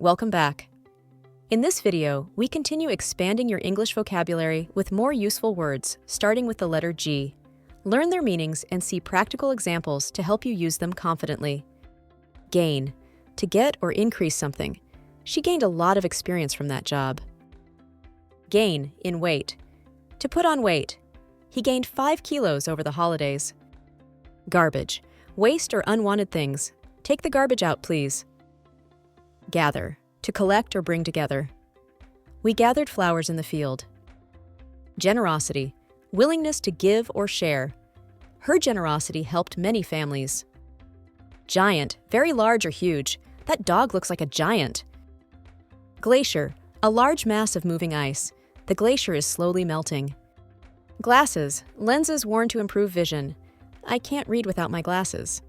Welcome back. In this video, we continue expanding your English vocabulary with more useful words, starting with the letter G. Learn their meanings and see practical examples to help you use them confidently. Gain. To get or increase something. She gained a lot of experience from that job. Gain in weight. To put on weight. He gained 5 kilos over the holidays. Garbage. Waste or unwanted things. Take the garbage out, please. Gather. To collect or bring together. We gathered flowers in the field. Generosity. Willingness to give or share. Her generosity helped many families. Giant. Very large or huge. That dog looks like a giant. Glacier. A large mass of moving ice. The glacier is slowly melting. Glasses. Lenses worn to improve vision. I can't read without my glasses.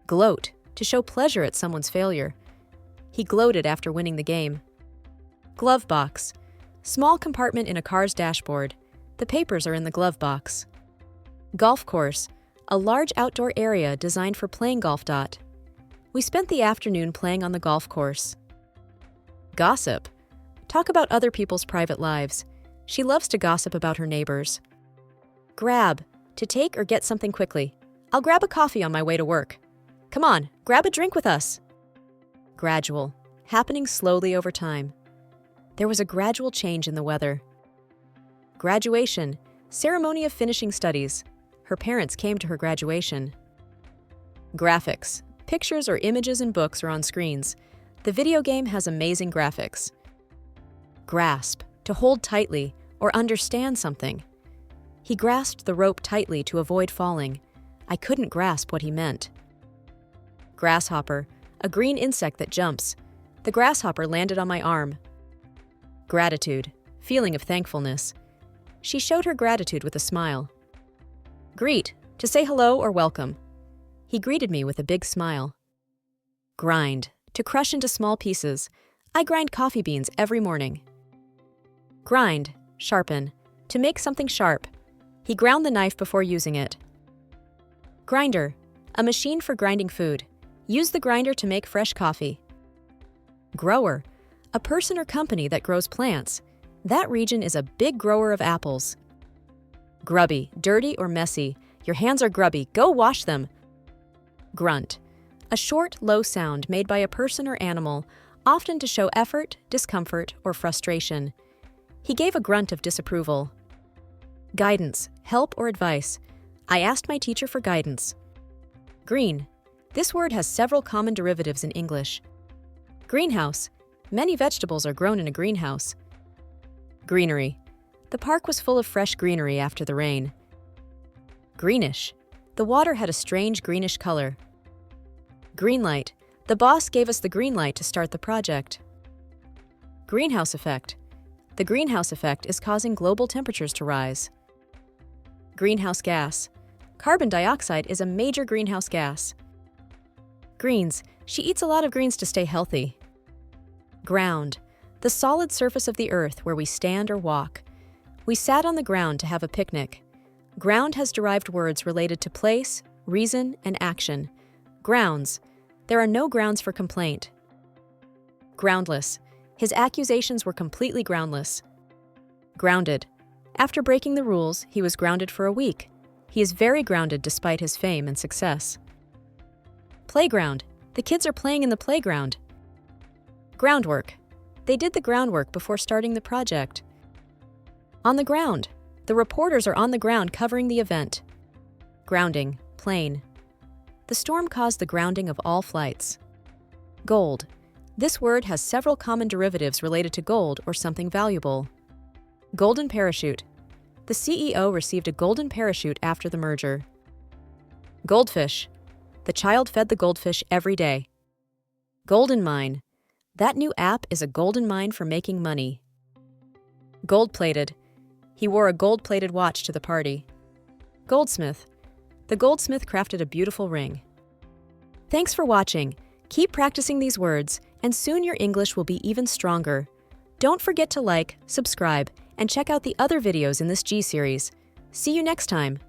Gloat. To show pleasure at someone's failure. He gloated after winning the game. Glove box. Small compartment in a car's dashboard. The papers are in the glove box. Golf course. A large outdoor area designed for playing golf. We spent the afternoon playing on the golf course. Gossip. Talk about other people's private lives. She loves to gossip about her neighbors. Grab. To take or get something quickly. I'll grab a coffee on my way to work. Come on, grab a drink with us. Gradual. Happening slowly over time. There was a gradual change in the weather. Graduation. Ceremony of finishing studies. Her parents came to her graduation. Graphics. Pictures or images in books or on screens. The video game has amazing graphics. Grasp. To hold tightly or understand something. He grasped the rope tightly to avoid falling. I couldn't grasp what he meant. Grasshopper. A green insect that jumps. The grasshopper landed on my arm. Gratitude. Feeling of thankfulness. She showed her gratitude with a smile. Greet. To say hello or welcome. He greeted me with a big smile. Grind. To crush into small pieces. I grind coffee beans every morning. Grind. Sharpen. To make something sharp. He ground the knife before using it. Grinder. A machine for grinding food. Use the grinder to make fresh coffee. Grower. A person or company that grows plants. That region is a big grower of apples. Grubby. Dirty or messy. Your hands are grubby. Go wash them. Grunt. A short, low sound made by a person or animal, often to show effort, discomfort, or frustration. He gave a grunt of disapproval. Guidance. Help or advice. I asked my teacher for guidance. Green. This word has several common derivatives in English. Greenhouse. Many vegetables are grown in a greenhouse. Greenery. The park was full of fresh greenery after the rain. Greenish. The water had a strange greenish color. Green light. The boss gave us the green light to start the project. Greenhouse effect. The greenhouse effect is causing global temperatures to rise. Greenhouse gas. Carbon dioxide is a major greenhouse gas. Greens. She eats a lot of greens to stay healthy. Ground. The solid surface of the earth where we stand or walk. We sat on the ground to have a picnic. Ground has derived words related to place, reason, and action. Grounds. There are no grounds for complaint. Groundless. His accusations were completely groundless. Grounded. After breaking the rules, he was grounded for a week. He is very grounded despite his fame and success. Playground. The kids are playing in the playground. Groundwork. They did the groundwork before starting the project. On the ground. The reporters are on the ground covering the event. Grounding. Plane. The storm caused the grounding of all flights. Gold. This word has several common derivatives related to gold or something valuable. Golden parachute. The CEO received a golden parachute after the merger. Goldfish. The child fed the goldfish every day. Golden mine. That new app is a golden mine for making money. Gold-plated. He wore a gold-plated watch to the party. Goldsmith. The goldsmith crafted a beautiful ring. Thanks for watching. Keep practicing these words, and soon your English will be even stronger. Don't forget to like, subscribe, and check out the other videos in this G series. See you next time.